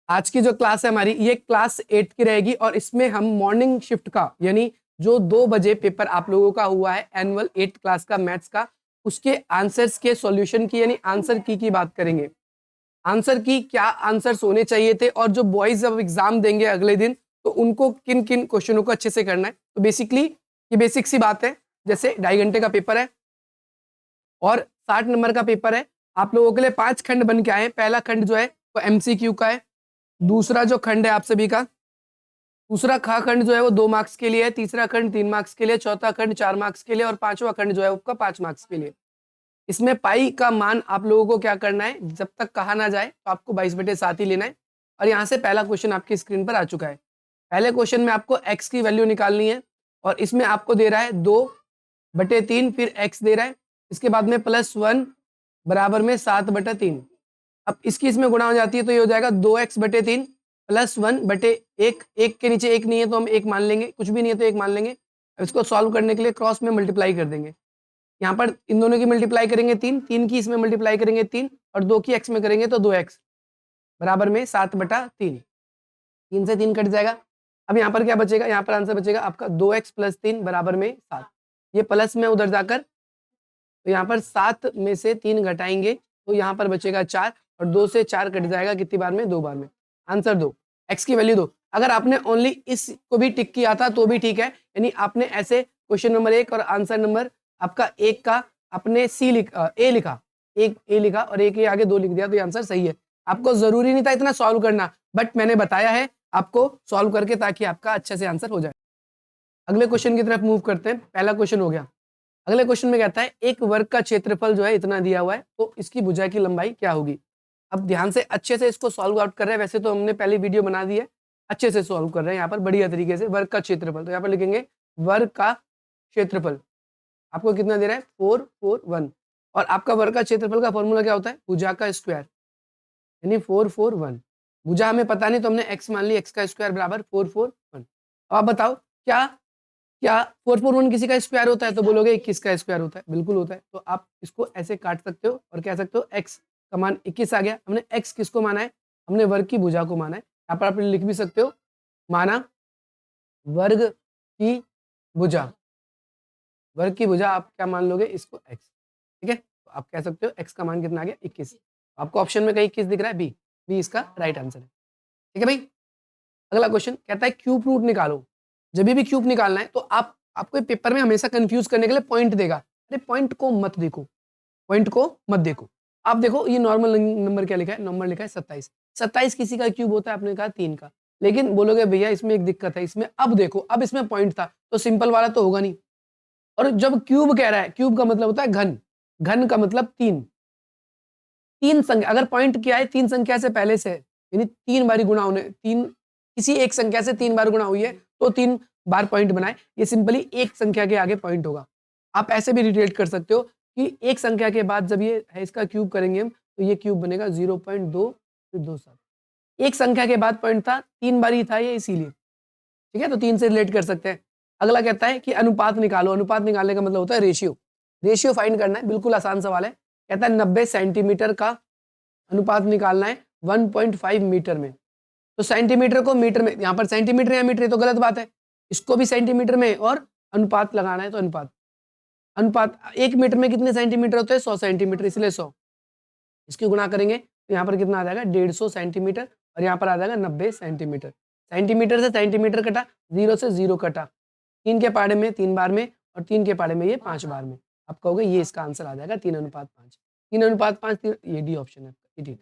आज की जो क्लास है हमारी ये क्लास 8 की रहेगी और इसमें हम मॉर्निंग शिफ्ट का यानी जो 2 बजे पेपर आप लोगों का हुआ है एनुअल 8 क्लास का मैथ्स का उसके आंसर्स के सॉल्यूशन की यानी आंसर की बात करेंगे। आंसर की क्या आंसर्स होने चाहिए थे और जो बॉयज अब एग्जाम देंगे अगले दिन तो उनको किन किन क्वेश्चनों को अच्छे से करना है। तो बेसिकली ये बेसिक सी बात है, जैसे 2.5 घंटे का पेपर है और 60 नंबर का पेपर है। आप लोगों के लिए 5 खंड बन के आए हैं। पहला खंड जो है वो एमसीक्यू का है, दूसरा जो खंड है आप सभी का, दूसरा खा खंड जो है वो 2 मार्क्स के लिए है, तीसरा खंड 3 मार्क्स के लिए, चौथा खंड 4 मार्क्स के लिए और पांचवा खंड जो है उसका 5 मार्क्स के लिए। इसमें पाई का मान आप लोगों को क्या करना है, जब तक कहा ना जाए तो आपको 22/7 ही लेना है। और यहाँ से पहला क्वेश्चन आपकी स्क्रीन पर आ चुका है। पहले क्वेश्चन में आपको x की वैल्यू निकालनी है और इसमें आपको दे रहा है 2/3, फिर x दे रहा है, इसके बाद में +1 बराबर में 7/3। अब इसकी इसमें गुणा हो जाती है तो ये हो जाएगा 2x/3 +1/1। एक के नीचे एक नहीं है तो हम एक मान लेंगे, कुछ भी नहीं है तो एक मान लेंगे। अब इसको सॉल्व करने के लिए क्रॉस में मल्टीप्लाई कर देंगे। यहाँ पर इन दोनों की मल्टीप्लाई करेंगे 3, 3 की इसमें मल्टीप्लाई करेंगे 3 और 2 की x में करेंगे तो 2x बराबर में 7/3। 3 से 3 कट जाएगा। अब यहाँ पर क्या बचेगा, यहाँ पर आंसर बचेगा आपका 2x + 3 बराबर में 7। ये प्लस में उधर जाकर तो यहाँ पर 7 में से 3 घटाएंगे तो यहाँ पर बचेगा 4 और 2 से 4 कट जाएगा कितनी बार में, 2 बार में। आंसर दो, x की वैल्यू दो। अगर आपने ओनली इसको भी टिक किया था तो भी ठीक है, यानी आपने ऐसे क्वेश्चन नंबर 1 और आंसर नंबर आपका 1 का आपने ए लिखा, एक ए लिखा और एक ए आगे 2 लिख दिया तो ये आंसर सही है। आपको जरूरी नहीं था इतना सॉल्व करना, बट मैंने बताया है आपको सॉल्व करके ताकि आपका अच्छे से आंसर हो जाए। अगले क्वेश्चन की तरफ मूव करते हैं। पहला क्वेश्चन हो गया। अगले क्वेश्चन में कहता है एक वर्ग का क्षेत्रफल जो है इतना दिया हुआ है तो इसकी भुजा की लंबाई क्या होगी। अब ध्यान से अच्छे से इसको सॉल्व आउट कर रहे हैं। वैसे तो हमने पहले वीडियो बना दी है, अच्छे से सॉल्व कर रहे हैं यहाँ पर बढ़िया तरीके से। वर्ग का क्षेत्रफल तो यहाँ पर लिखेंगे वर्ग का क्षेत्रफल आपको कितना दे रहा है 441 और आपका वर्ग का क्षेत्रफल का फॉर्मूला क्या होता है, भुजा का स्क्वायर यानी 441। भुजा हमें पता नहीं तो हमने x मान ली, x का स्क्वायर बराबर 441। अब आप बताओ क्या क्या 441 किसी का स्क्वायर होता है, तो बोलोगे 21 का स्क्वायर होता है, बिल्कुल होता है। तो आप इसको ऐसे काट सकते हो और कह सकते हो x का मान 21 आ गया। हमने x किसको माना है, हमने वर्ग की भुजा को माना है। यहाँ पर आप लिख भी सकते हो माना वर्ग की भुजा, वर्ग की भुजा आप क्या मान लोगे इसको x, ठीक है। तो आप कह सकते हो x का मान कितना आ गया 21। आपको ऑप्शन में कहीं 21 दिख रहा है, बी इसका राइट आंसर है, ठीक है भाई। अगला क्वेश्चन कहता है क्यूब रूट निकालो। जब भी क्यूब निकालना है तो आपको पेपर में हमेशा कंफ्यूज करने के लिए पॉइंट देगा। अरे पॉइंट को मत देखो, पॉइंट को मत देखो। आप देखो ये नॉर्मल नंबर क्या लिखा है, नंबर लिखा है 27। 27 किसी का क्यूब होता है, आपने कहा 3 का। लेकिन बोलोगे भैया इसमें एक दिक्कत है, इसमें अब देखो, अब इसमें पॉइंट था तो सिंपल वाला तो होगा नहीं। और जब क्यूब कह रहा है, क्यूब का मतलब होता है घन, घन का मतलब 3। 3 संख्या अगर पॉइंट किया है 3 संख्या से पहले से, यानी 3 बारी गुणा होने, 3 किसी एक संख्या से 3 बार गुणा हुई है तो 3 बार पॉइंट बनाए। ये सिंपली एक संख्या के आगे पॉइंट होगा। आप ऐसे भी रिलेट कर सकते हो कि एक संख्या के बाद जब ये है इसका क्यूब करेंगे हम तो ये क्यूब बनेगा 0.227। एक संख्या के बाद पॉइंट था, 3 बार ही था ये इसीलिए, ठीक है। तो 3 से रिलेट कर सकते हैं। अगला कहता है कि अनुपात निकालो। अनुपात निकालने का मतलब होता है रेशियो, रेशियो फाइंड करना है। बिल्कुल आसान सवाल है। कहता है 90 सेंटीमीटर का अनुपात निकालना है 1.5 मीटर में। तो सेंटीमीटर को मीटर में, यहाँ पर सेंटीमीटर या मीटर, तो गलत बात है। इसको भी सेंटीमीटर में और अनुपात लगाना है तो अनुपात, अनुपात 1 मीटर में कितने सेंटीमीटर होते हैं, 100 सेंटीमीटर, इसलिए 100। इसकी गुणा करेंगे तो यहाँ पर कितना आ जाएगा 150 सेंटीमीटर और यहाँ पर आ जाएगा 90 सेंटीमीटर। सेंटीमीटर से सेंटीमीटर कटा, 0 से 0 कटा, 3 के पाड़े में 3 बार में और 3 के पाड़े में ये 5 बार में। आप कहोगे ये इसका आंसर आ जाएगा 3:5। 3:5, ये डी ऑप्शन है आपका।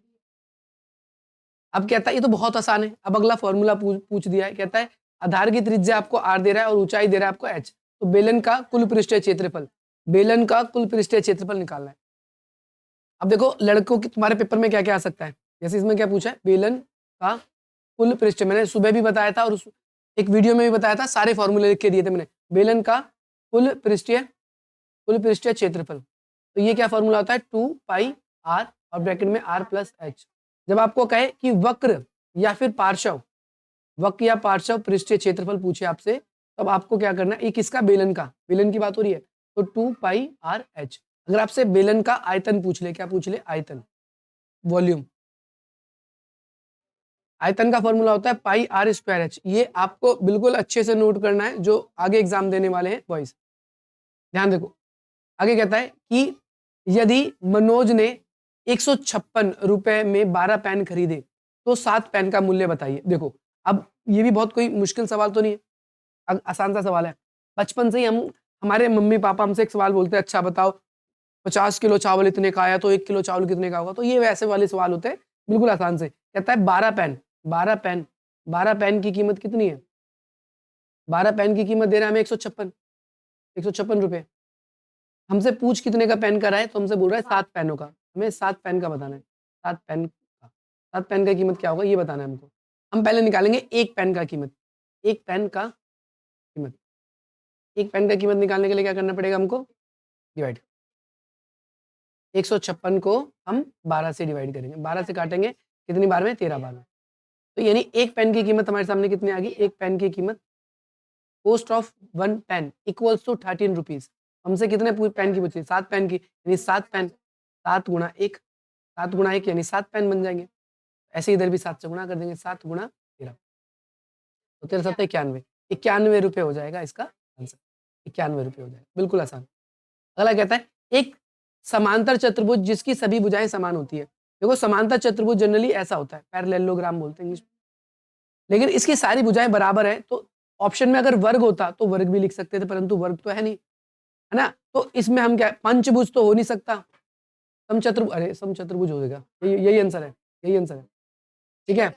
अब कहता है ये तो बहुत आसान है। अब अगला फॉर्मूला पूछ दिया है। कहता है आधार की त्रिज्या आपको r दे रहा है और ऊंचाई दे रहा है आपको h। तो बेलन का कुल पृष्ठीय क्षेत्रफल, बेलन का कुल पृष्ठीय क्षेत्रफल निकालना है। अब देखो लड़कों की तुम्हारे पेपर में क्या क्या आ सकता है, जैसे इसमें क्या पूछा है, बेलन का कुल पृष्ठ। मैंने सुबह भी बताया था और उस एक वीडियो में भी बताया था, सारे फॉर्मूले लिख के दिए थे मैंने। बेलन का कुल पृष्ठीय क्षेत्रफल, तो ये क्या फॉर्मूला होता है 2πr और ब्रैकेट में r + h। जब आपको कहे कि वक्र या फिर पार्श्व, वक्र या पार्श्व पृष्ठीय क्षेत्रफल पूछे आपसे, तब आपको क्या करना है, ये किसका, बेलन का, बेलन की बात हो रही है तो 2πrh। अगर आपसे बेलन का आयतन पूछ ले, क्या पूछ ले, आयतन, वॉल्यूम, आयतन का फॉर्मूला होता है पाई आर स्क्वायर एच। ये आपको बिल्कुल अच्छे से नोट करना है जो आगे एग्जाम देने वाले हैं बॉयज। ध्यान देखो, आगे कहता है कि यदि मनोज ने 156 रुपए में 12 पेन खरीदे तो 7 पेन का मूल्य बताइए। देखो, अब ये भी बहुत कोई मुश्किल सवाल तो नहीं है, आसान सा सवाल है। बचपन से ही हमारे मम्मी पापा हमसे एक सवाल बोलते हैं, अच्छा बताओ 50 किलो चावल इतने का आया तो 1 किलो चावल कितने का होगा। तो ये वैसे वाले सवाल होते हैं, बिल्कुल आसान से। कहता है 12 पेन, 12 पेन की कीमत कितनी है? 12 पेन की कीमत दे रहा है हमें 156 रुपए। हमसे पूछ कितने का पेन का रहा है, तो हमसे बोल रहा है 7 पेनों का। हमें 7 पेन का बताना है, 7 पेन का। 7 पेन का कीमत क्या होगा ये बताना है हमको। हम पहले निकालेंगे एक पेन का कीमत, एक पेन का कीमत। एक पेन का कीमत निकालने के लिए क्या करना पड़ेगा हमको? डिवाइड। 156 को हम 12 से डिवाइड करेंगे, 12 से काटेंगे कितनी बार में? 13 बार में। तो यानी एक पेन की कीमत हमारे सामने कितनी आ गई? एक पेन की कीमत, cost of 1 pen equals to 13 rupees. हमसे कितने पेन की पूछी? 7 पेन की, यानी 7 पेन, 7 गुणा 1, 7 गुणा 1 यानी 7 पेन बन जाएंगे। ऐसे इधर भी 7 से गुणा कर देंगे, 7 गुणा 13, तो 13 7 91, 91 रुपये हो जाएगा इसका आंसर। 91 रुपये हो जाएगा, बिल्कुल आसान। अगला कहता है एक समांतर चतुर्भुज जिसकी सभी भुजाएं समान होती है। देखो, समांतर चतुर्भुज जनरली ऐसा होता है, पैरेललोग्राम बोलते हैं इंग्लिश में, लेकिन इसकी सारी भुजाएं बराबर है। तो ऑप्शन में अगर वर्ग होता तो वर्ग भी लिख सकते थे, परंतु वर्ग तो है नहीं, है ना। तो इसमें हम क्या, पंचभुज तो हो नहीं सकता, समचतुर्भुज, अरे समचतुर्भुज हो जाएगा, यही आंसर है, यही आंसर है। ठीक है,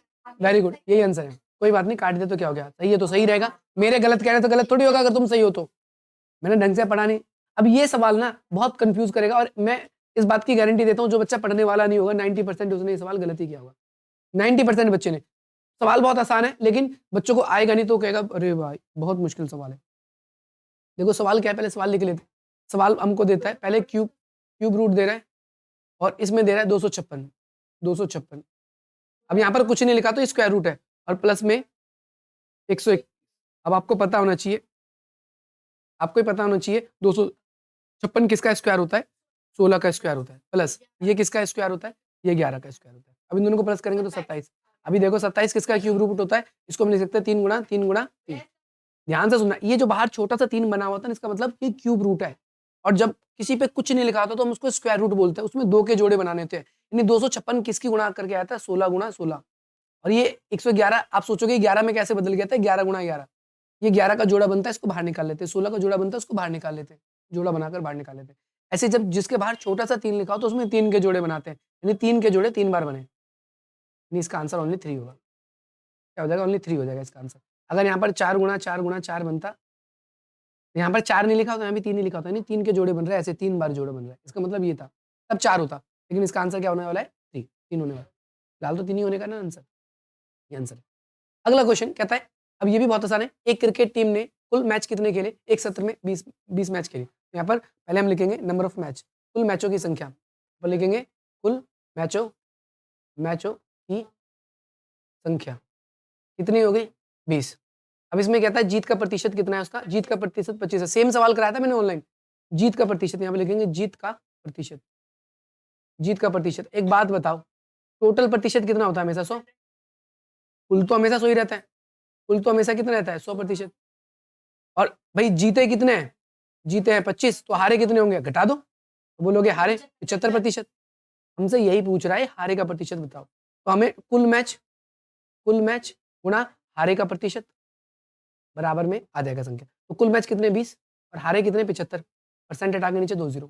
वेरी गुड, यही आंसर है। कोई बात नहीं, काट दे तो क्या हो गया, सही है तो सही रहेगा। मेरे गलत कह रहे तो गलत थोड़ी होगा अगर तुम सही हो तो। मैंने ढंग से पढ़ा नहीं। अब ये सवाल ना बहुत कंफ्यूज करेगा, और मैं इस बात की गारंटी देता हूँ जो बच्चा पढ़ने वाला नहीं होगा 90% उसने ये सवाल गलत ही किया होगा। 90% बच्चे ने। सवाल बहुत आसान है, लेकिन बच्चों को आएगा नहीं तो कहेगा अरे भाई बहुत मुश्किल सवाल है। देखो सवाल क्या है, पहले सवाल लिख लेते। सवाल हमको देता है पहले क्यूब रूट दे रहा है, और इसमें दे रहा है 256। अब यहाँ पर कुछ नहीं लिखा तो स्क्वायर रूट है, और प्लस में 101। अब आपको पता होना चाहिए, आपको ही पता होना चाहिए 256 किसका स्क्वायर होता है? 16 का स्क्वायर होता है, प्लस ये किसका स्क्वायर होता है? ये 11 का स्क्वायर होता है। अब इन दोनों को प्लस करेंगे तो 27। अभी देखो 27 किसका क्यूब रूट होता है? इसको हम लिख सकते हैं 3 गुणा 3 गुणा 3। ध्यान से सुनना, ये जो बाहर छोटा सा 3 बना हुआ था इसका मतलब ये क्यूब रूट है। और जब किसी पे कुछ नहीं लिखा होता तो हम उसको स्क्वायर रूट बोलते हैं, उसमें 2 के जोड़े बनाने होते हैं। यानी 256 किसकी गुणा करके आया था? 16 गुणा 16। और ये 111, आप सोचोगे 11 में कैसे बदल गया था? 11 गुणा 11, ये 11 का जोड़ा बनता है, इसको बाहर निकाल लेते हैं। 16 का जोड़ा बनता है, उसको बाहर निकाल लेते हैं, जोड़ा बनाकर बाहर निकाल लेते हैं। ऐसे जब जिसके बाहर छोटा सा 3 लिखा हो तो उसमें 3 के जोड़े बनाते हैं, यानी 3 के जोड़े 3 बार बने, यानी इसका आंसर ओनली 3 होगा। क्या हो जाएगा? ओनली 3 हो जाएगा इसका आंसर। अगर यहाँ पर 4 गुणा 4 गुणा 4 बनता, यहाँ पर 4 नहीं लिखा होता, यहाँ भी 3 नहीं लिखा होता, यानी 3 के जोड़े बन रहे हैं, ऐसे 3 बार जोड़ा बन रहा है। इसका मतलब ये था, तब 4 होता, लेकिन इसका आंसर क्या होने वाला है? 3 होने वाला है। फिलहाल तो 3 ही होने का ना आंसर, ये आंसर है। अगला क्वेश्चन कहता है, अब ये भी बहुत आसान है, एक क्रिकेट टीम ने कुल मैच कितने खेले? एक सत्र में 20 मैच खेले। यहाँ पर पहले हम लिखेंगे नंबर ऑफ मैच, कुल मैचों की संख्या, पर लिखेंगे कुल मैचों की संख्या कितनी हो गई? 20। अब इसमें कहता है जीत का प्रतिशत कितना है उसका? जीत का प्रतिशत 25 है। सेम सवाल कराया था मैंने ऑनलाइन। जीत का प्रतिशत यहाँ पे लिखेंगे, जीत का प्रतिशत, जीत का प्रतिशत। एक बात बताओ, टोटल प्रतिशत कितना होता है हमेशा? 100। कुल तो हमेशा 100 ही रहता है, कुल तो हमेशा कितना रहता है? 100%। और भाई जीते कितने हैं? जीते हैं 25, तो हारे कितने होंगे? घटा दो, तो बोलोगे हारे 75%। हमसे यही पूछ रहा है, हारे का प्रतिशत बताओ। तो हमें कुल मैच गुणा हारे का प्रतिशत बराबर में आ जाएगा संख्या। तो कुल मैच कितने? 20, और हारे कितने? 75। परसेंट हटा के नीचे 2 जीरो।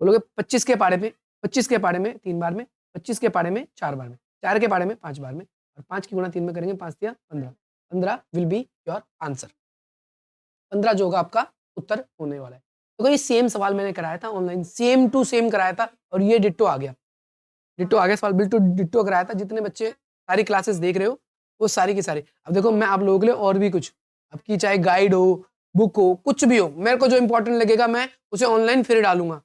बोलोगे 25 के पाड़े में 3 बार में, 25 के पाड़े में 4 बार में, 4 के पाड़े में 5 बार में, और 5 की गुणा 3 में करेंगे, 5 दिया 15। 15 विल बी योर आंसर। 15 जो होगा आपका उत्तर होने वाला है। तो ये सेम सवाल मैंने कराया था ऑनलाइन, सेम टू सेम कराया था, और ये डिट्टो आ गया, सवाल बिल्कुल डिट्टो कराया था। जितने बच्चे सारी क्लासेस देख रहे हो वो सारी की सारी। अब देखो मैं आप लोगों के लिए और भी कुछ, आपकी चाहे गाइड हो, बुक हो, कुछ भी हो, मेरे को जो इंपॉर्टेंट लगेगा मैं उसे ऑनलाइन फिर डालूंगा।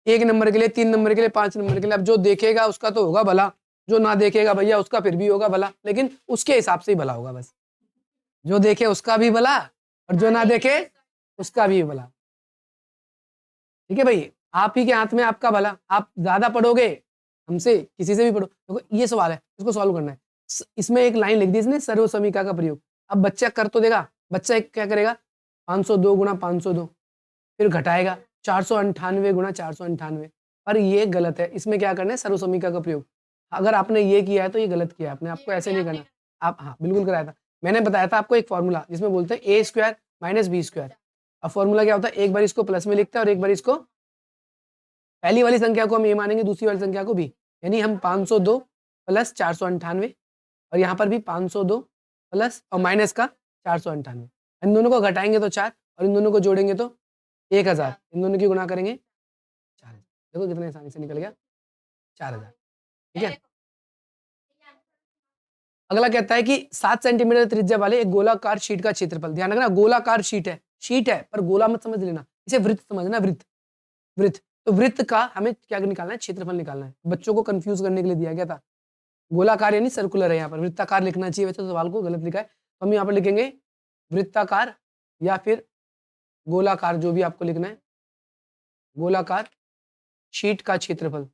1 नंबर के लिए, 3 नंबर के लिए, 5 नंबर के लिए। अब जो देखेगा उसका तो होगा भला, जो ना देखेगा भैया उसका फिर भी होगा भला, लेकिन उसके हिसाब से ही भला होगा बस। जो देखे उसका भी भला, और जो ना देखे उसका भी भला। ठीक है भाई, आप ही के हाथ में आपका भला। आप ज्यादा पढ़ोगे हमसे, किसी से भी पढ़ो। देखो ये सवाल है, इसको सॉल्व करना है। इसमें एक लाइन लिख दी इसने सर्व समीकरण का प्रयोग। अब बच्चा कर तो देगा, बच्चा एक क्या करेगा 502 गुणा 502, फिर घटाएगा 498 गुणा 498, पर ये गलत है। इसमें क्या करना है सर्व समीकरण का प्रयोग। अगर आपने ये किया है तो ये गलत किया है आपने, आपको ऐसे नहीं करना। आप हाँ बिल्कुल कराया था, मैंने बताया था आपको एक फॉर्मूला जिसमें बोलते हैं ए स्क्वायर माइनस बी स्क्वायर। अब फॉर्मूला क्या होता है, एक बार इसको प्लस में लिखते हैं और एक बार इसको पहली वाली संख्या को हम ए मानेंगे, दूसरी वाली संख्या को बी। यानी हम 502 प्लस 498 और यहाँ पर भी 502 प्लस और माइनस का 498, इन दोनों को घटाएंगे तो 4 और इन दोनों को जोड़ेंगे तो 1000, इन दोनों की गुणा करेंगे 4000। देखो कितने आसानी से निकल गया 4000। ठीक है, अगला कहता है कि 7 सेंटीमीटर त्रिज्या वाले एक गोलाकार शीट का क्षेत्रफल, ध्यान रखना गोलाकार शीट है पर गोला मत समझ लेना, इसे वृत्त समझना, वृत्त वृत्त। तो वृत्त का हमें क्या निकालना है, क्षेत्रफल निकालना है। बच्चों को कंफ्यूज करने के लिए दिया गया था, गोलाकार यानी सर्कुलर है, यहाँ पर वृत्ताकार लिखना चाहिए, वैसे तो सवाल को गलत लिखा है, तो हम यहाँ पर लिखेंगे वृत्ताकार या फिर गोलाकार, जो भी आपको लिखना है, गोलाकार शीट का क्षेत्रफल,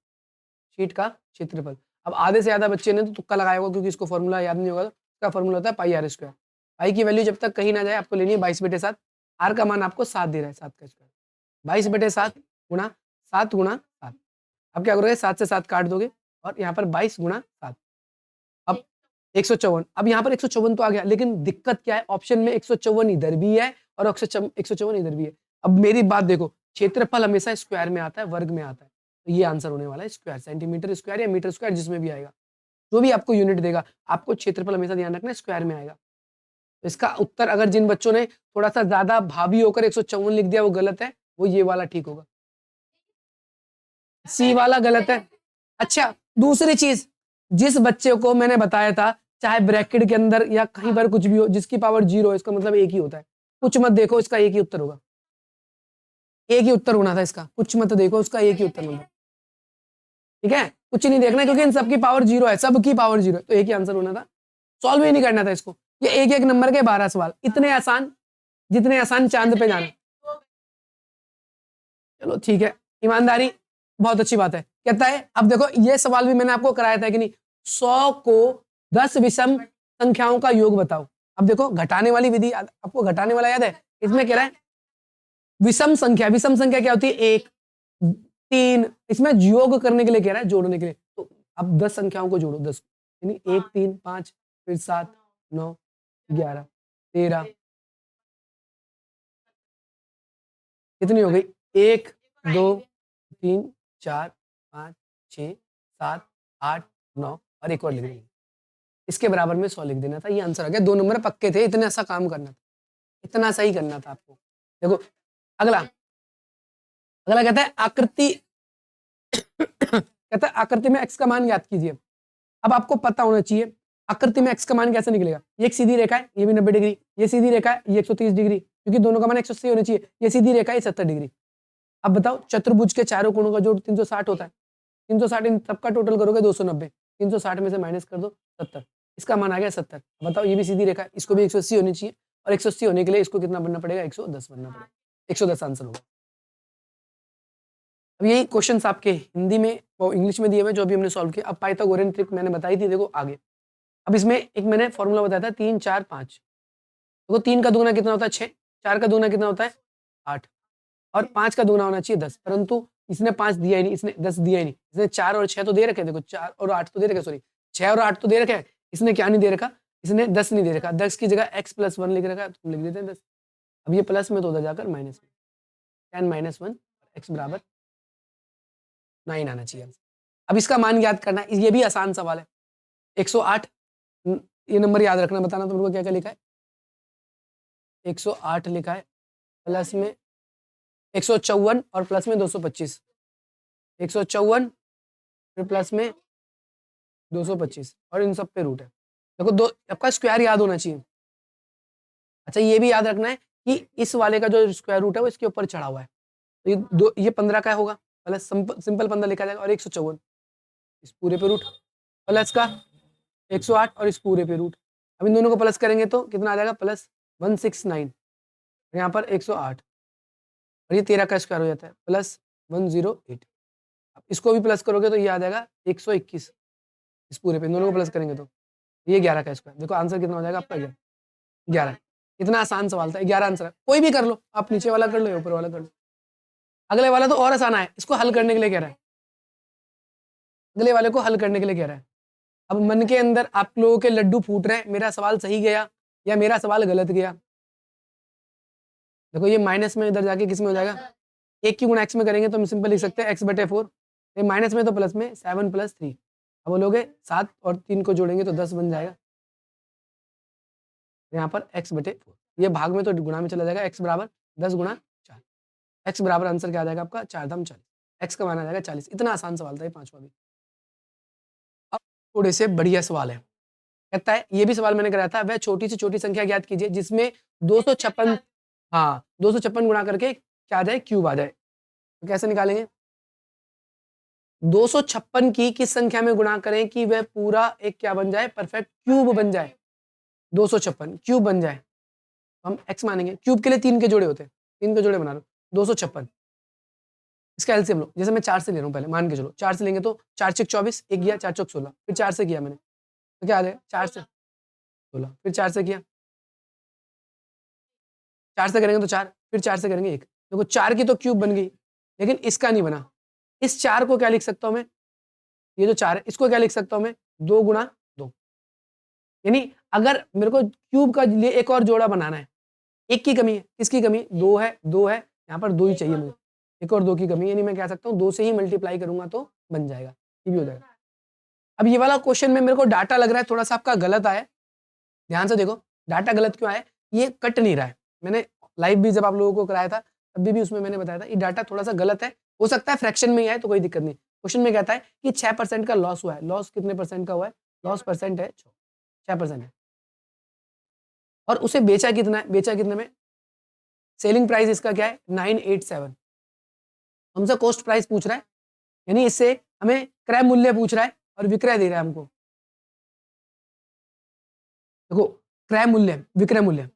शीट का क्षेत्रफल। अब आधे से ज्यादा बच्चे ने तो तुक्का लगाया होगा क्योंकि इसको फॉर्मूला याद नहीं होगा, तो इसका फॉर्मूला होता है पाई आर स्क्वायर। पाई की वैल्यू जब तक कहीं ना जाए आपको लेनी है 22/7, आर का मान आपको 7 दे रहा है, 7 का स्क्वायर 22/7 गुणा 7 गुणा 7। अब क्या करोगे 7 से 7 काट दोगे और यहाँ पर 22 गुणा 7, अब 154। अब यहाँ पर 154 तो आ गया, लेकिन दिक्कत क्या है, ऑप्शन में 154 इधर भी है और 154 इधर भी है। अब मेरी बात देखो, क्षेत्रफल हमेशा स्क्वायर में आता है, वर्ग में आता है, तो ये आंसर होने वाला है स्क्वायर, सेंटीमीटर स्क्वायर या मीटर स्क्वायर जिसमें भी आएगा, जो भी आपको यूनिट देगा, आपको क्षेत्रफल हमेशा ध्यान रखना है स्क्वायर में आएगा। तो इसका उत्तर, अगर जिन बच्चों ने थोड़ा सा ज्यादा भावी होकर 154 लिख दिया वो गलत है, वो ये वाला ठीक होगा, सी वाला गलत है। अच्छा दूसरी चीज, जिस बच्चे को मैंने बताया था चाहे ब्रैकेट के अंदर या कहीं पर कुछ भी हो जिसकी पावर 0 है, इसका मतलब एक ही होता है, कुछ मत देखो, इसका एक ही उत्तर होगा, एक ही उत्तर होना था इसका, कुछ मत देखो, उसका एक ही उत्तर होना। ठीक है, कुछ नहीं देखना क्योंकि इन सबकी पावर 0 है, सबकी पावर 0 है, तो एक ही आंसर होना था, सॉल्व ही नहीं करना था इसको। ये एक एक नंबर के 12 सवाल, इतने आसान जितने आसान चांद पे जाना। चलो ठीक है, ईमानदारी बहुत अच्छी बात है। कहता है अब देखो ये सवाल भी मैंने आपको कराया था कि नहीं, 100 को 10 विषम संख्याओं का योग बताओ। अब देखो घटाने वाली विधि आपको घटाने वाला याद है, इसमें कह रहा है विषम संख्या, विषम संख्या क्या होती है 1 3, इसमें योग करने के लिए कह रहा है, जोड़ने के लिए। तो अब 10 संख्याओं को जोड़ो, 10 यानी 1 3 5 फिर 7 9 11 13, कितनी हो गई 1 2 3 4 5 6 7 8 9 और एक और लिख देंगे, इसके बराबर में 100 लिख देना था, ये आंसर आ गया। 2 नंबर पक्के थे, इतना सा काम करना था, इतना सही करना था आपको। देखो अगला, अगला कहता है आकृति कहता है आकृति में x का मान ज्ञात कीजिए। अब आपको पता होना चाहिए आकृति में x का मान कैसे निकलेगा, ये एक सीधी रेखा है, ये भी 90 डिग्री, ये सीधी रेखा है, ये 130 डिग्री, क्योंकि दोनों का मान 180 होना चाहिए, ये सीधी रेखा है, ये 70 डिग्री। अब बताओ चतुर्भुज के चारों कोणों का जोड़ 360 होता है, 360 इन सबका टोटल करोगे 290, 360 में से माइनस कर दो 70, इसका मान आ गया 70। बताओ ये भी सीधी रेखा है, इसको भी 180 होनी चाहिए और 180 होने के लिए इसको कितना बनना पड़ेगा 110 बनना पड़ेगा, 110 आंसर होगा। अब यही क्वेश्चंस आपके हिंदी में और इंग्लिश में दिए हुए जो अभी हमने सॉल्व किया। अब पाइथागोरियन ट्रिक मैंने बताई थी, देखो आगे। अब इसमें एक मैंने फॉर्मूला बताया था 3 4 5, देखो 3 का दुगना कितना होता है 6, 4 का दुगना कितना होता है 8 और 5 का दुगना होना चाहिए 10, परंतु इसने 5 दिया ही नहीं, इसने 10 दिया ही नहीं, इसने 4 और 6 तो दे रखे, देखो 4 और 8 तो दे रखे, सॉरी 6 और 8 तो दे रखे हैं, इसने क्या नहीं दे रखा, इसने 10 नहीं दे रखा, 10 की जगह x+1 लिख रखा है, तो लिख देते हैं 10। अब ये प्लस में तो उधर जाकर माइनस में, 10 - 1 x बराबर 9 आना चाहिए। अब इसका मान याद करना, ये भी आसान सवाल है, 108 ये नंबर याद रखना, बताना तुम लोग क्या क्या लिखा है, 108 लिखा है, प्लस में 154 और प्लस में 225, 154 फिर प्लस में 225 और इन सब पे रूट है। देखो दो आपका स्क्वायर याद होना चाहिए। अच्छा ये भी याद रखना है कि इस वाले का जो स्क्वायर रूट है वो इसके ऊपर चढ़ा हुआ है, तो ये 15 का होगा, प्लस सिंपल 15 लिखा जाएगा और 154 इस पूरे पे रूट, प्लस का 108 और इस पूरे पे रूट। अब इन दोनों को प्लस करेंगे तो कितना आ जाएगा, प्लस 169, यहाँ पर 108 और ये 13 का स्क्वायर हो जाता है, प्लस 108। अब इसको भी प्लस करोगे तो ये आ जाएगा 121 इस पूरे पे, इन दोनों को प्लस करेंगे तो ये 11 का स्क्वायर। देखो आंसर कितना हो जाएगा आपका 11। इतना आसान सवाल था, 11 आंसर है। कोई भी कर लो, आप नीचे वाला कर लो या ऊपर वाला कर लो। अगले वाला तो और आसान है, इसको हल करने के लिए कह रहा है, अगले वाले को हल करने के लिए कह रहा है। अब मन के अंदर आप लोगों के लड्डू फूट रहे हैं, मेरा सवाल सही गया या मेरा सवाल गलत गया। देखो ये माइनस में इधर जाके किस में हो जाएगा, 1 की गुणा x में करेंगे तो हम सिंपल लिख सकते हैं x/4। ये माइनस में तो प्लस में 7 + 3। अब बोलोगे 7 और 3 को जोड़ेंगे तो 10 बन जाएगा। यहाँ पर x/4, ये भाग में तो गुणा में चला जाएगा, x बराबर 10 × 4। x बराबर आंसर क्या आ जाएगा आपका 4 दाम 40। x का मान आ जाएगा 40। इतना आसान सवाल था ये पांचवा भी। अब थोड़े से बढ़िया सवाल है, कहता है ये भी सवाल मैंने कराया था, वह छोटी से छोटी संख्या ज्ञात कीजिए जिसमें 256, हाँ 256 गुणा करके क्या आ जाए, क्यूब आ जाए। तो कैसे निकालेंगे, 256 की किस संख्या में गुणा करें कि वह पूरा एक क्या बन जाए, परफेक्ट क्यूब बन जाए। 256 क्यूब बन जाए तो हम x मानेंगे। क्यूब के लिए 3 के जोड़े होते हैं, 3 के जोड़े बना लो। 256 इसका एलसीएम लो, जैसे मैं 4 से ले रहा हूँ, पहले मान के चलो 4 से लेंगे तो 4 × 24, एक गया 4 × 16, फिर 4 से किया मैंने तो क्या आ जाएगा 4 से 16, फिर 4 से किया, 4 से करेंगे तो 4, फिर 4 से करेंगे 1। देखो 4 की तो क्यूब बन गई, लेकिन इसका नहीं बना। इस 4 को क्या लिख सकता हूं मैं, ये जो 4 है इसको क्या लिख सकता हूं मैं, 2 × 2। यानी अगर मेरे को क्यूब का लिए एक और जोड़ा बनाना है, एक की कमी है, किसकी कमी, 2 है, 2 है, यहाँ पर 2 ही चाहिए मुझे, एक और 2 की कमी है, यानी मैं कह सकता हूँ 2 से ही मल्टीप्लाई करूंगा तो बन जाएगा, ये भी हो जाएगा। अब ये वाला क्वेश्चन में मेरे को डाटा लग रहा है थोड़ा सा आपका गलत आया, ध्यान से देखो डाटा गलत क्यों आया, ये कट नहीं रहा है। मैंने लाइव भी जब आप लोगों को कराया था तभी भी उसमें मैंने बताया था ये डाटा थोड़ा सा गलत है, हो सकता है फ्रैक्शन में ही आए तो कोई दिक्कत नहीं। क्वेश्चन में कहता है कि 6% का लॉस हुआ है, लॉस कितने परसेंट का हुआ है, लॉस परसेंट है 6% है, और उसे बेचा कितना है, बेचा कितने में, सेलिंग प्राइस इसका क्या है 987, हमसे कॉस्ट प्राइस पूछ रहा है, यानी इससे हमें क्रय मूल्य पूछ रहा है और विक्रय दे रहा है हमको। देखो क्रय मूल्य विक्रय मूल्य,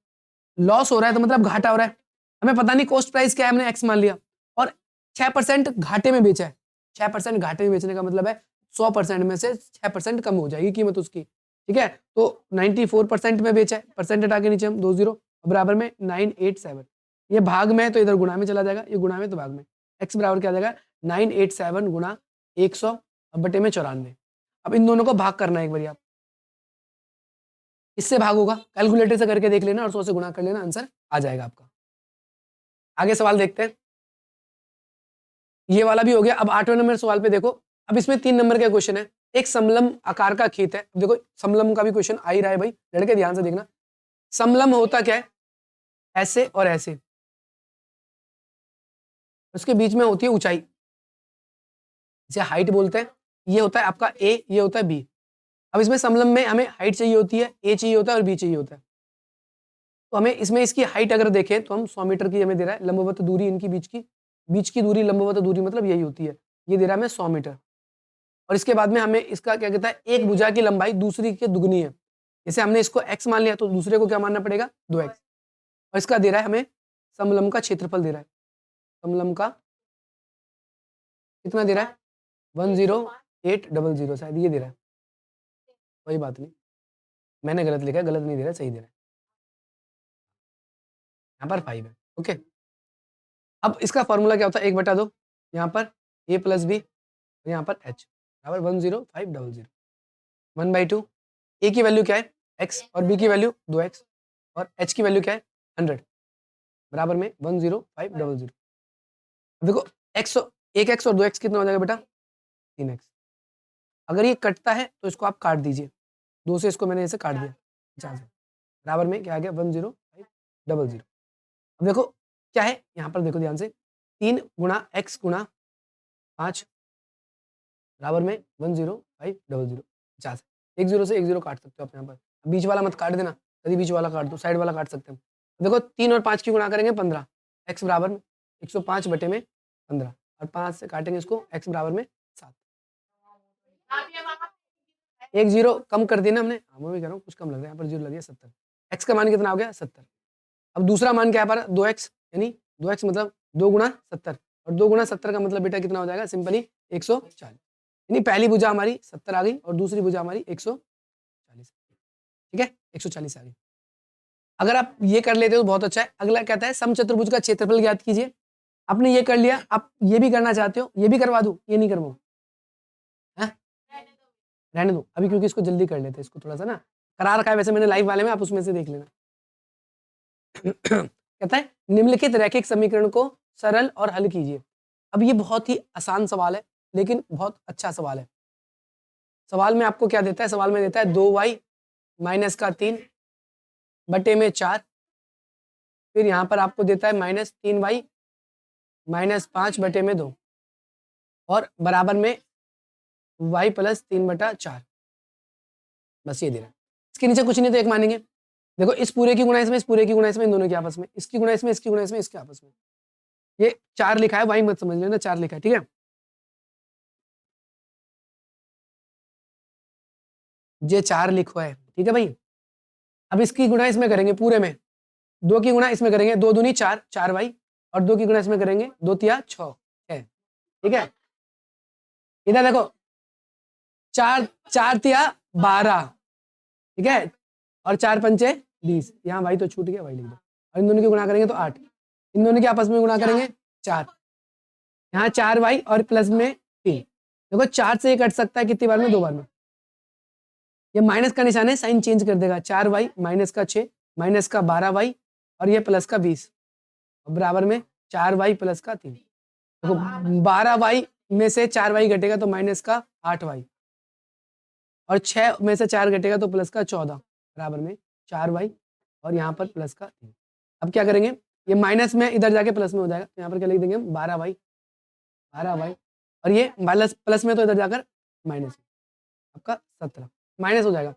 लॉस हो रहा है तो मतलब घाटा हो रहा है, हमें पता नहीं कॉस्ट प्राइस क्या है, हमने एक्स मान लिया और 6% घाटे में बेचा है। 6% घाटे में बेचने का मतलब है 100% में से 6% कम हो जाएगी कीमत उसकी, ठीक है। तो 94% में बेचा है, परसेंट हटा के नीचे हम 20 बराबर में 987, ये भाग में है तो इधर गुणा में चला जाएगा, ये गुणा में तो भाग में, x बराबर क्या आ जाएगा 987 × 100 बटे में 94। अब इन दोनों को भाग करना है एक बार आप, इससे भाग होगा, कैलकुलेटर से करके देख लेना और 100 से गुणा कर लेना, आंसर आ जाएगा आपका। आगे सवाल देखते हैं, ये वाला भी हो गया। अब 8वें नंबर सवाल पे देखो, अब इसमें 3 नंबर का क्वेश्चन है, एक समलम आकार का खेत है। अब देखो समलम का भी क्वेश्चन आ ही रहा है भाई, लड़के ध्यान से देखना। समलम होता क्या है, ऐसे और ऐसे, उसके बीच में होती है ऊंचाई, इसे हाइट बोलते हैं। ये होता है आपका ए, ये होता है बी। अब इसमें समलम में हमें हाइट चाहिए होती है, ए चाहिए होता है और बी चाहिए होता है। तो हमें इसमें इसकी हाइट अगर देखें तो हम 100 मीटर की हमें दे रहा है, लंबवत दूरी इनकी बीच की दूरी, लंबवत दूरी मतलब यही होती है, ये दे रहा है हमें 100 मीटर। और इसके बाद में हमें इसका क्या कहता है, एक भुजा की लंबाई दूसरी के दुगनी है, जैसे हमने इसको x मान लिया तो दूसरे को क्या मानना पड़ेगा 2x। और इसका दे रहा है हमें समलम का क्षेत्रफल दे रहा है, समलम का कितना दे रहा है 10800, शायद ये दे रहा है, कोई बात नहीं मैंने गलत लिखा है, गलत नहीं दे रहा है, सही दे रहा है, यहाँ पर 5 है। ओके, अब इसका फॉर्मूला क्या होता है, 1/2, यहाँ पर a + b, यहाँ पर h बराबर 10500, 1/2, a की वैल्यू क्या है x और b की वैल्यू 2x और h की वैल्यू क्या है 100 बराबर में 10500। देखो x, 1x और 2x कितना हो जाएगा बेटा 3x। अगर ये कटता है तो इसको आप काट दीजिए, 2 से इसको मैंने ऐसे काट दिया 50 से, बराबर में क्या आ गया 10500। अब देखो क्या है, यहाँ पर देखो ध्यान से, 3 × x × 5 बराबर में 10500, 50। 1 0 से 1 0 काट सकते हो आप यहाँ पर, बीच वाला मत काट देना, कभी बीच वाला काट दो, साइड वाला काट सकते हैं। देखो 3 और 5 की गुणा करेंगे 15, x बराबर में 105 बटे में 15, और 5 से काटेंगे इसको, x बराबर में 7। 1 0 कम कर दिया ना हमने, मैं भी कह रहा हूँ कुछ कम लग रहा है, यहाँ पर 0 लग गया 70। x का मान कितना हो गया 70। अब दूसरा मान क्या है हमारा 2x, यानी 2x मतलब 2 × 70, और 2 × 70 का मतलब बेटा कितना हो जाएगा सिंपली 140, यानी पहली भुजा हमारी 70 आ गई और दूसरी भुजा हमारी 140। ठीक है, 140 आ गई। अगर आप ये कर लेते हो तो बहुत अच्छा है। अगला कहता है समचतुर्भुज का क्षेत्रफल ज्ञात कीजिए। आपने ये कर लिया, आप ये भी करना चाहते हो, ये भी करवा दूं, ये नहीं करवाऊं? रहने दो अभी, क्योंकि इसको जल्दी कर लेते हैं, इसको थोड़ा सा ना करा रखा है वैसे मैंने लाइव वाले में, आप उसमें से देख लेना। कहता है निम्नलिखित रैखिक समीकरण को सरल और हल कीजिए। अब ये बहुत ही आसान सवाल है, लेकिन बहुत अच्छा सवाल है। सवाल में आपको क्या देता है? सवाल में देता है 2y माइनस का 3 बटे में 4, फिर यहाँ पर आपको देता है माइनस 3y माइनस 5 बटे में 2 और बराबर में y प्लस 3/4। बस ये दे रहा है, इसके नीचे कुछ नहीं तो एक मानेंगे। देखो इस पूरे की गुणा इसमें, इस पूरे की गुणा इसमें, इन दोनों के आपस में, इसकी गुणा इसमें, इसकी गुणा इसमें, इसके आपस में। ये 4 लिखा है, y मत समझ लेना, 4 लिखा है, ठीक है। ये 4 लिखो है, ठीक है भाई। अब इसकी गुणा इसमें करेंगे पूरे में, 2 की गुणा इसमें करेंगे, 2 दूनी 4, 4y, और 2 की गुणा इसमें करेंगे, 2 तिया 6 है, ठीक है। इधर देखो 4 4 तिया 12, ठीक है, और 4 पंचे 20, यहाँ y तो छूट गया, y लिख दो, और इन दोनों की गुणा करेंगे तो 8, इन दोनों के आपस में गुणा करेंगे 4, यहाँ 4y और प्लस में 3। देखो 4 से ये कट सकता है कितनी बार में? 2 बार में। ये माइनस का निशान है, साइन चेंज कर देगा, 4y माइनस का 6 माइनस का 12y और ये प्लस का 20 बराबर में 4y प्लस का 3। देखो 12y में से 4y घटेगा तो माइनस का 8y, और 6 में से 4 घटेगा तो प्लस का 14 बराबर में 4y और यहाँ पर प्लस का 3। अब क्या करेंगे? ये माइनस में इधर जाके प्लस में हो जाएगा, तो यहाँ पर क्या लिख देंगे हम? 12y, और ये प्लस प्लस में तो इधर जाकर माइनस में, आपका 17 माइनस हो जाएगा,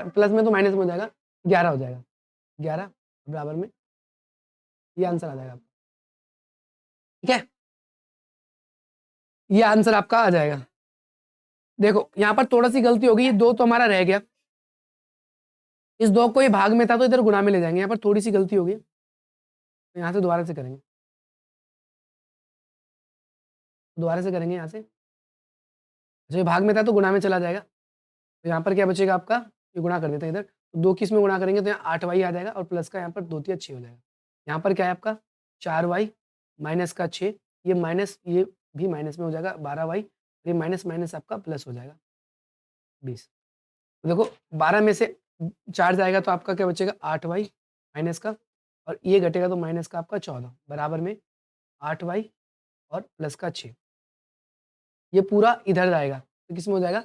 प्लस में तो माइनस में हो जाएगा, 11 हो जाएगा, 11 बराबर में ये आंसर आ जाएगा आपका, ठीक है। ये आंसर आपका आ जाएगा। देखो यहाँ पर थोड़ा सी गलती होगी, ये 2 तो हमारा रह गया, इस 2 को ये भाग में था तो इधर गुणा में ले जाएंगे, यहाँ पर थोड़ी सी गलती होगी, तो यहाँ से दोबारा से करेंगे, दोबारा से करेंगे यहाँ से। अच्छा ये भाग में था तो गुणा में चला जाएगा, तो यहाँ पर क्या बचेगा आपका? ये गुणा कर देते हैं इधर, तो 2 किस में गुणा करेंगे तो यहाँ 8y आ जाएगा, और प्लस का यहाँ पर 2 तिया 6 हो जाएगा। यहाँ पर क्या है आपका? 4y माइनस का 6, ये माइनस, ये भी माइनस में हो जाएगा 12y, ये माइनस माइनस आपका प्लस हो जाएगा 20। तो देखो 12 में से 4 जाएगा तो आपका क्या बचेगा? 8y माइनस का, और ये घटेगा तो माइनस का आपका 14 बराबर में 8y और प्लस का 6। ये पूरा इधर जाएगा तो किस में हो जाएगा?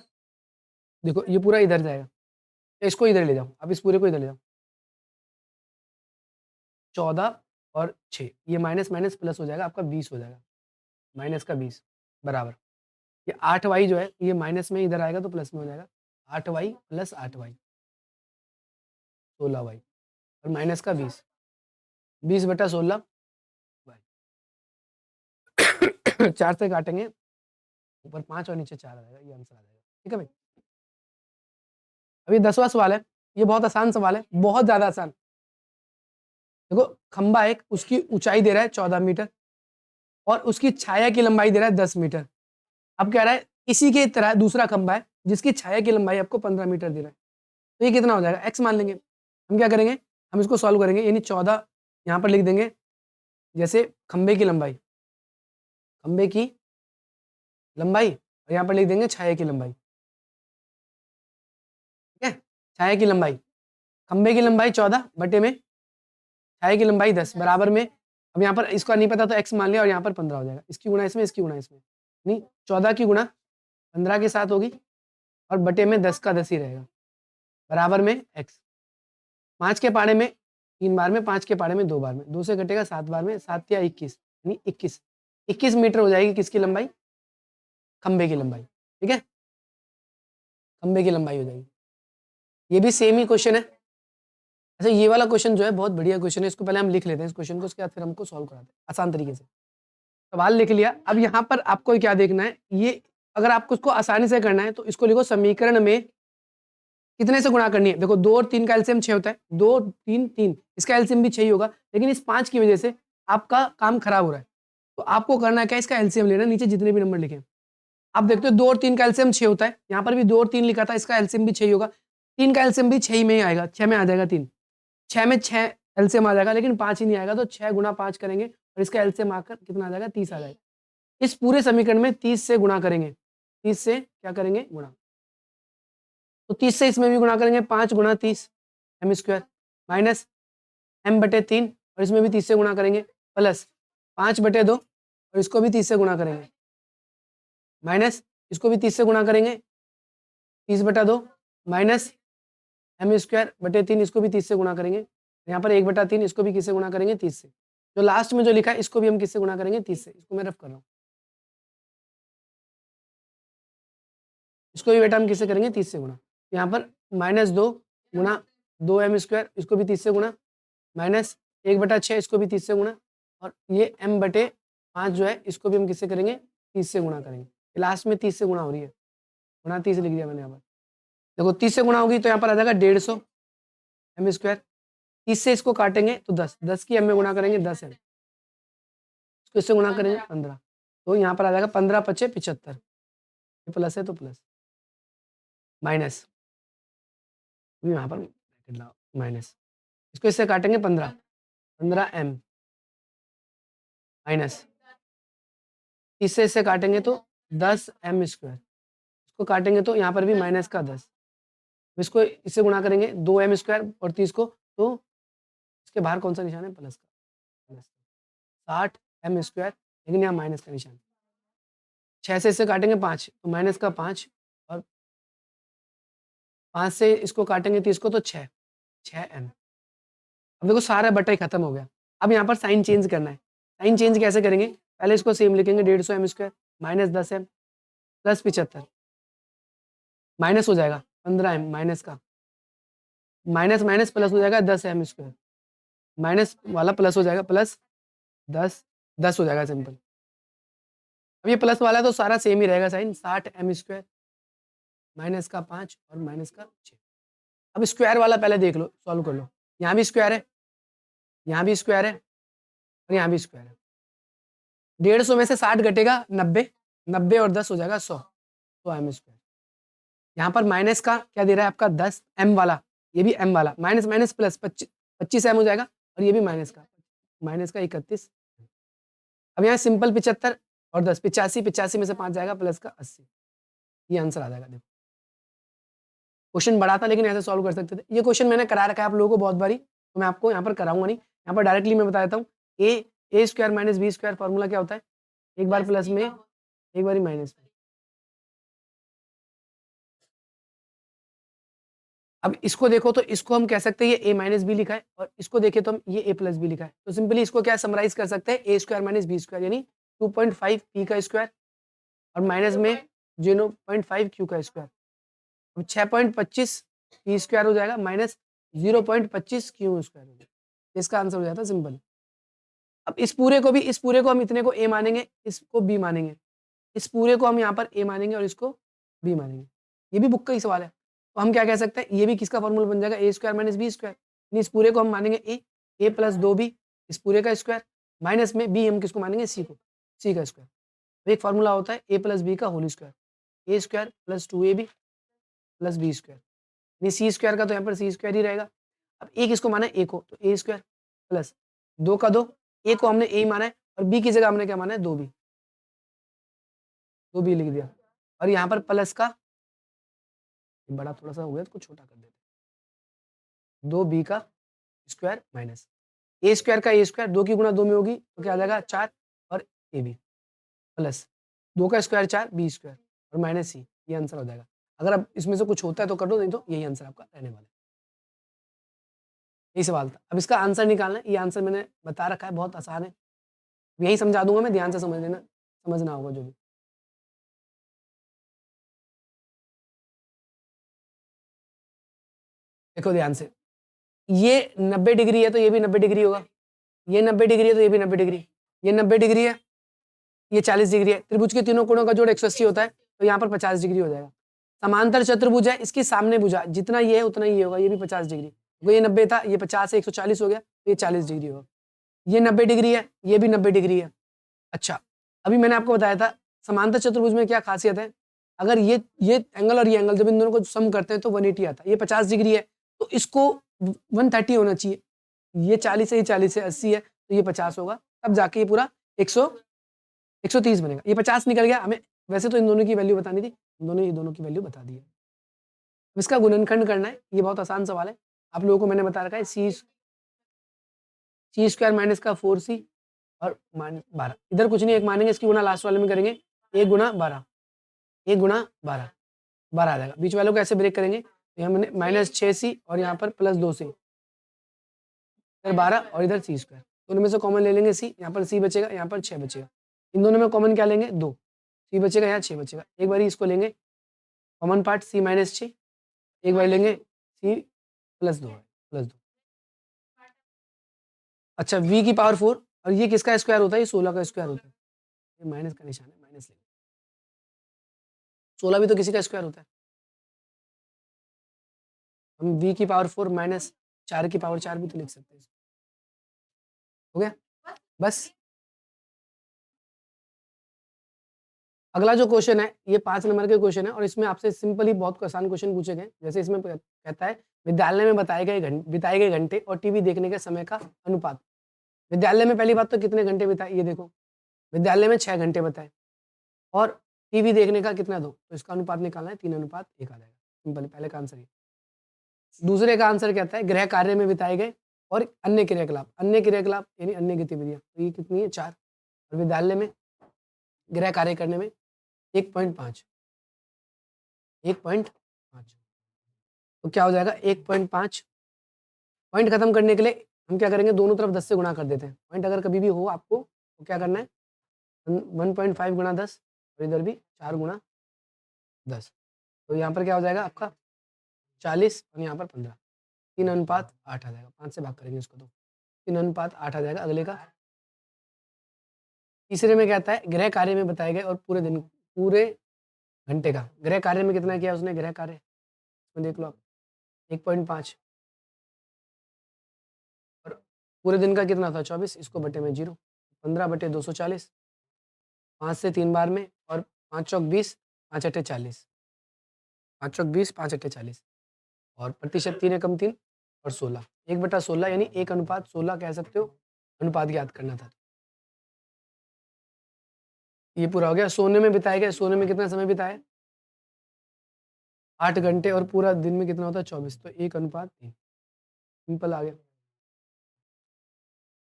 देखो ये पूरा इधर जाएगा, तो इसको इधर ले जाओ, अब इस पूरे को इधर ले जाओ, 14 और 6, ये माइनस माइनस प्लस हो जाएगा, आपका 20 हो जाएगा, माइनस का 20 बराबर, ये 8y जो है ये माइनस में इधर आएगा तो प्लस में हो जाएगा, 8y प्लस 8y 16y, और माइनस का 20, 20/16 4 से काटेंगे, ऊपर 5 और नीचे 4 आ जाएगा, ये आंसर आ जाएगा, ठीक है भाई। अभी 10वां सवाल है, ये बहुत आसान सवाल है, बहुत ज्यादा आसान। देखो खंबा एक, उसकी ऊंचाई दे रहा है 14 मीटर और उसकी छाया की लंबाई दे रहा है 10 मीटर। अब कह रहा है इसी के तरह दूसरा खंबा है जिसकी छाया की लंबाई आपको 15 मीटर दे रहा है, तो ये कितना हो जाएगा? x मान लेंगे। हम क्या करेंगे? हम इसको सॉल्व करेंगे, यानी 14 यहाँ पर लिख देंगे, जैसे खंबे की लंबाई, खंबे की लंबाई, और यहाँ पर लिख देंगे छाया की लंबाई, ठीक है। छाया की लंबाई, खंबे की लंबाई 14 बटे में छाया की लंबाई 10 बराबर में, अब यहाँ पर इसका नहीं पता तो x मान लिया, और यहाँ पर 15 हो जाएगा, इसकी गुणा इसमें, इसकी गुणा इसमें, नहीं 14 की गुणा 15 के साथ होगी, और बटे में 10 का 10 ही रहेगा, बराबर में x। 5 के पाड़े में 3 बार में, 5 के पाड़े में 2 बार में, 2 से घटेगा 7 बार में, 7 या 21, यानी 21 मीटर हो जाएगी किसकी लंबाई? खंबे की लंबाई, ठीक है, खंबे की लंबाई हो जाएगी। ये भी सेम ही क्वेश्चन है। अच्छा ये वाला क्वेश्चन जो है बहुत बढ़िया क्वेश्चन है, इसको पहले हम लिख लेते हैं इस क्वेश्चन को, उसके बाद फिर हमको सॉल्व कराते हैं आसान तरीके से। सवाल लिख लिया, अब यहाँ पर आपको क्या देखना है, ये अगर आपको इसको आसानी से करना है तो इसको लिखो समीकरण में कितने से गुणा करनी है। देखो 2 और 3 का एलसीएम 6 होता है, 2 3 3, इसका एलसीएम भी 6 ही होगा, लेकिन इस 5 की वजह से आपका काम खराब हो रहा है, तो आपको करना क्या है, इसका एलसीएम लेना, नीचे जितने भी नंबर लिखे। आप देखते हो 2 और 3 का एलसीएम 6 होता है, यहाँ पर भी 2 और 3 लिखा था, इसका एलसीएम भी 6 ही होगा, 3 का एलसीएम भी 6 ही में ही आएगा, 6 में आ जाएगा 3, 6 में 6 एलसीएम आ जाएगा, लेकिन 5 ही नहीं आएगा, तो 6 गुणा 5 करेंगे और इसका एलसीएम आकर कितना आ जाएगा, 30 आ जाएगा। इस पूरे समीकरण में 30 से गुणा करेंगे, 30 से क्या करेंगे, गुणा। तो 30 से इसमें भी गुणा करेंगे, 5 गुणा 30 एम स्क्वायर माइनस एम बटे 3, और इसमें भी 30 से गुणा करेंगे, प्लस 5 बटे 2 और इसको भी 30 से गुणा करेंगे, माइनस इसको भी 30 से गुणा करेंगे, 30 बटा 2 माइनस एम स्क्वायर बटे 3, इसको भी 30 से गुणा करेंगे, यहाँ पर 1 बटा 3, इसको भी किससे गुणा करेंगे, 30 से। जो लास्ट में जो लिखा है इसको भी हम किससे गुणा करेंगे, 30 से। इसको मैं रफ कर रहा हूँ, इसको भी बेटा हम किससे करेंगे, 30 से गुणा। यहाँ पर -2 गुणा 2 एम स्क्वायर, इसको भी 30 से गुणा, माइनस 1 बटा 6, इसको भी 30 से गुणा, और ये m बटे 5 जो है इसको भी हम किससे करेंगे, 30 से गुणा करेंगे। लास्ट में 30 से गुणा हो रही है, गुणा 30 लिख दिया मैंने यहाँ पर। देखो 30 से गुणा होगी तो यहाँ पर आ जाएगा 150 एम स्क्वायर, 30 से इसको काटेंगे तो 10, 10 की m में गुणा करेंगे 10 m, इसको इससे गुणा करेंगे 15, तो यहाँ पर आ जाएगा 15 पचे 75, प्लस है तो प्लस, माइनस यहाँ पर माइनस, इसको इससे काटेंगे 15, 15 m माइनस 30 से इससे काटेंगे तो 10 m स्क्वायर, इसको काटेंगे तो यहाँ पर भी माइनस का 10, इसको इससे गुणा करेंगे 2 m स्क्वायर और 30 को, तो इसके बाहर कौन सा निशान है, प्लस का, प्लस 60 m स्क्वायर, लेकिन यहाँ माइनस का निशान। 6 से इससे काटेंगे 5 तो माइनस का 5, और 5 से इसको काटेंगे 30 को तो 6 m। अब देखो सारा बटा ही खत्म हो गया। अब यहाँ पर साइन चेंज करना है, साइन चेंज कैसे करेंगे, पहले इसको सेम लिखेंगे 150 m square minus 10 m plus 75, minus हो जाएगा 15 m, माइनस का माइनस माइनस प्लस हो जाएगा 10 m स्क्वायर, माइनस वाला प्लस हो जाएगा, प्लस 10 हो जाएगा सिंपल। अब ये प्लस वाला है तो सारा सेम ही रहेगा साइन, 60 m स्क्वायर माइनस का 5 और माइनस का 6। अब स्क्वायर वाला पहले देख लो, सॉल्व कर लो, यहाँ भी स्क्वायर है, यहाँ भी स्क्वायर है, और यहाँ भी स्क्वायर है। 150 में से 60 घटेगा 90, 90 और 10 हो जाएगा 100, तो m स्क्वायर। यहाँ पर माइनस का क्या दे रहा है आपका 10 m वाला, ये भी m वाला, माइनस माइनस प्लस 25 m हो जाएगा, और ये भी माइनस का 31। अब यहाँ सिंपल 75 और 10 85, 85 में से 5 जाएगा प्लस का 80, ये आंसर आ जाएगा। देखो क्वेश्चन बड़ा था लेकिन ऐसे सॉल्व कर सकते थे। ये क्वेश्चन मैंने करा रखा है आप लोगों को बहुत बारी, तो मैं आपको यहाँ पर कराऊंगा नहीं, यहाँ पर डायरेक्टली मैं बता देता हूँ। A square minus B square formula क्या होता है, एक बार प्लस में एक बार माइनस में। अब इसको देखो तो इसको हम कह सकते हैं ये ए माइनस बी लिखा है, और इसको देखें तो हम ये ए प्लस बी लिखा है, तो सिंपली इसको क्या समराइज कर सकते हैं, ए स्क्वायर माइनस बी स्क्वायर यानी 2.5 पी का स्क्वायर और माइनस में 0.5 क्यू का स्क्वायर। अब 6.25 पी स्क्वायर हो जाएगा माइनस 0.25 क्यू स्क्वायर हो जाएगा, इसका आंसर हो जाता है सिंपल। अब इस पूरे को हम इतने को ए मानेंगे, इसको बी मानेंगे, इस पूरे को हम यहाँ पर ए मानेंगे और इसको बी मानेंगे। ये भी बुक का ही सवाल है, तो हम क्या कह सकते हैं, ये भी किसका फॉर्मूला बन जाएगा, ए स्क्वायर माइनस बी स्क्वायर। इस पूरे को हम मानेंगे ए प्लस 2b, इस पूरे का स्क्वायर, माइनस में बी हम किसको मानेंगे, सी को, सी का स्क्वायर। तो एक फॉर्मूला होता है ए प्लस बी का whole square, A square plus 2ab plus B square, यानी सी स्क्वायर का तो यहाँ पर सी स्क्वायर ही रहेगा। अब ए किसको माना है, ए को, तो ए स्क्वायर प्लस 2 का 2, ए को हमने ए माना है और बी की जगह हमने क्या माना है, 2b, 2b लिख दिया, और यहाँ पर प्लस का, बड़ा थोड़ा सा हो गया तो कुछ छोटा कर देते, 2b का स्क्वायर माइनस ए स्क्वायर का ए स्क्वायर, 2 की गुणा 2 में होगी तो क्या आ जाएगा 4, और ए बी प्लस 2 का स्क्वायर 4 बी स्क्वायर और माइनस सी, ये आंसर हो जाएगा। अगर अब इसमें से कुछ होता है तो कर दो, नहीं तो यही आंसर आपका रहने वाला है। यही सवाल था, अब इसका आंसर निकालना है, ये आंसर मैंने बता रखा है, बहुत आसान है, यही समझा दूंगा मैं, ध्यान से समझ लेना, समझना होगा जो भी। देखो ध्यान से, ये 90 डिग्री है तो ये भी 90 डिग्री होगा, ये 90 डिग्री है तो ये भी 90 डिग्री, ये 90 डिग्री है, ये 40 डिग्री है। त्रिभुज के तीनों कोणों का जोड़ 180 होता है, तो यहाँ पर 50 डिग्री हो जाएगा। समांतर चतुर्भुज है, इसकी सामने भुजा जितना ये है उतना ये होगा, ये भी 50 डिग्री, तो ये 90 था, ये 50 है, 140 हो गया, तो ये 40 डिग्री होगा। ये 90 डिग्री है, ये भी 90 डिग्री है। अच्छा, अभी मैंने आपको बताया था समांतर चतुर्भुज में क्या खासियत है, अगर ये एंगल और ये एंगल जब इन दोनों को सम करते हैं तो 180 आता है। ये 50 डिग्री है तो इसको 130 होना चाहिए। ये 40 है, ये 40 है, 80 है तो ये 50 होगा, तब जाके ये पूरा 130 बनेगा। ये 50 निकल गया। हमें वैसे तो इन दोनों की वैल्यू बतानी थी, इन दोनों की वैल्यू बता दी है। इसका गुणनखंड करना है, ये बहुत आसान सवाल है। आप लोगों को मैंने बता रखा है सी स्क्वायर माइनस का 4c और माइनस 12। इधर कुछ नहीं, एक मानेंगे, इसकी गुणा लास्ट वाले में करेंगे, 1 गुणा 12, 1 गुणा 12, 12 आ जाएगा। बीच वालों को ऐसे ब्रेक करेंगे, तो यहाँ मैंने माइनस 6c और यहाँ पर प्लस 2c, इधर 12 और इधर सी स्क्वायर, दोनों में से कॉमन ले लेंगे c, यहाँ पर c बचेगा, यहाँ पर 6 बचेगा। इन दोनों में कॉमन क्या लेंगे, 2, c बचेगा, यहाँ 6 बचेगा। एक बार इसको लेंगे कॉमन पार्ट c माइनस 6, एक बार लेंगे c प्लस 2, प्लस 2। अच्छा, v की पावर 4 और ये किसका स्क्वायर होता है, ये 16 का स्क्वायर होता है। ये माइनस का निशान है, माइनस लेंगे, 16 भी तो किसी का स्क्वायर होता है। हम v की पावर 4 माइनस 4 की पावर 4 भी तो लिख सकते हैं। हो गया बस। अगला जो क्वेश्चन है ये 5 नंबर के क्वेश्चन है और इसमें आपसे सिंपली बहुत आसान क्वेश्चन पूछे गए। जैसे इसमें कहता है विद्यालय में बिताए गए घंटे और टीवी देखने के समय का अनुपात। विद्यालय में पहली बात तो कितने घंटे बिताए, ये देखो विद्यालय में 6 घंटे बताए और टीवी देखने का कितना 2, तो इसका अनुपात निकालना है 3:1 आ जाएगा। सिंपल, पहले का आंसर ये। दूसरे का आंसर कहता है गृह कार्य में बिताए गए और अन्य क्रियाकलाप यानी अन्य गतिविधियां, तो ये कितनी है 4, और विद्यालय में गृह कार्य करने में 1.5, 1.5, तो क्या हो जाएगा 1.5। पॉइंट खत्म करने के लिए हम क्या करेंगे, दोनों तरफ 10 से गुणा कर देते हैं। पॉइंट अगर कभी भी हो आपको तो क्या करना है, 1.5 गुणा 10 और इधर भी 4 गुणा 10, तो यहाँ पर क्या हो जाएगा आपका 40 और यहाँ पर 15, 3:8 आ जाएगा। 5 से भाग करेंगे इसको तो 3:8 आ जाएगा। अगले का तीसरे में कहता है गृह कार्य में बताए गए और पूरे घंटे का गृह कार्य में कितना किया उसने, गृह कार्य इसमें देख लो आप 1.5 और पूरे दिन का कितना था 24, इसको बटे में 0, 15/240, 5 से 3 बार में और 5 चौक 20, 5 अट्ठे 40, 5 चौक 20, 5 अट्ठे 40 और प्रतिशत 3 एकम 3 और 16, 1/16 यानी 1:16 कह सकते हो। अनुपात ज्ञात करना था। ये पूरा हो गया। सोने में बिताए गए, सोने में कितना समय बिताया 8 घंटे और पूरा दिन में कितना होता है 24, तो 1:3, सिंपल आ गया।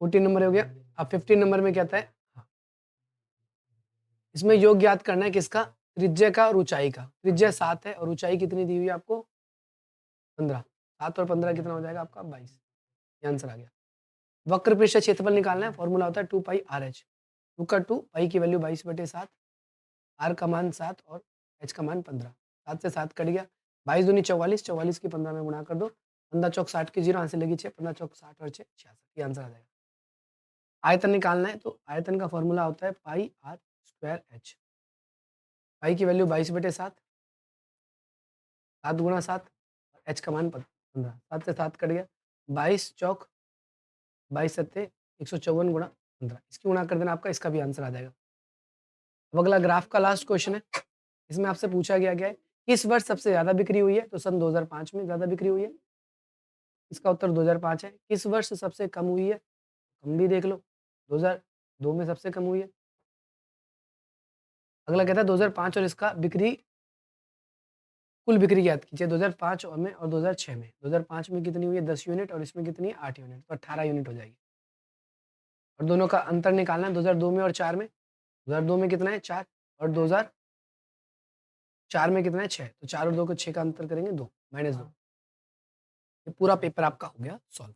14 नंबर हो गया। अब 15 नंबर में क्या है, इसमें योग ज्ञात करना है किसका, त्रिज्या का और ऊंचाई का। त्रिज्या 7 है और ऊंचाई कितनी दी हुई है आपको 15, 7 और 15 कितना हो जाएगा आपका 22, ये आंसर आ गया। वक्र पृष्ठ क्षेत्रफल निकालना है, फॉर्मूला होता है 2πRh। 2 का 2, पाई की वैल्यू 22/7, आर का मान 7 और एच का मान 15, 7 से 7 कट गया, 22 दूनी 44, 44 की 15 में गुणा कर दो, 15 चौक 60 की 0, आंसर लगी 6, 15 चौक 60 और 6 66, ये आंसर आ जाएगा। आयतन निकालना है तो आयतन का फॉर्मूला होता है πr²h। पाई की वैल्यू 22/7, 7 गुणा 7, एच का मान 15, 7 से 7 कट गया, 22 चौक 22 सत्ते 154 गुणा 15, इसकी गुणा कर देना आपका, इसका भी आंसर आ जाएगा। अब अगला ग्राफ का लास्ट क्वेश्चन है। इसमें आपसे पूछा गया है किस वर्ष सबसे ज़्यादा बिक्री हुई है, तो सन 2005 में ज़्यादा बिक्री हुई है, इसका उत्तर 2005 है। किस वर्ष सबसे कम हुई है, कम भी देख लो, 2002 में सबसे कम हुई है। अगला कहता है 2005 और इसका कुल बिक्री याद कीजिए 2005 में और 2006 में। 2005 में कितनी हुई है 10 यूनिट और इसमें कितनी है 8 यूनिट, तो 18 यूनिट हो जाएगी। और दोनों का अंतर निकालना है 2002 में और 4 में। 2002 में कितना है 4 और 2004 में कितना है 6, तो 4 और 2 को 6 का अंतर करेंगे 2, -2। ये पूरा पेपर आपका हो गया सॉल्व।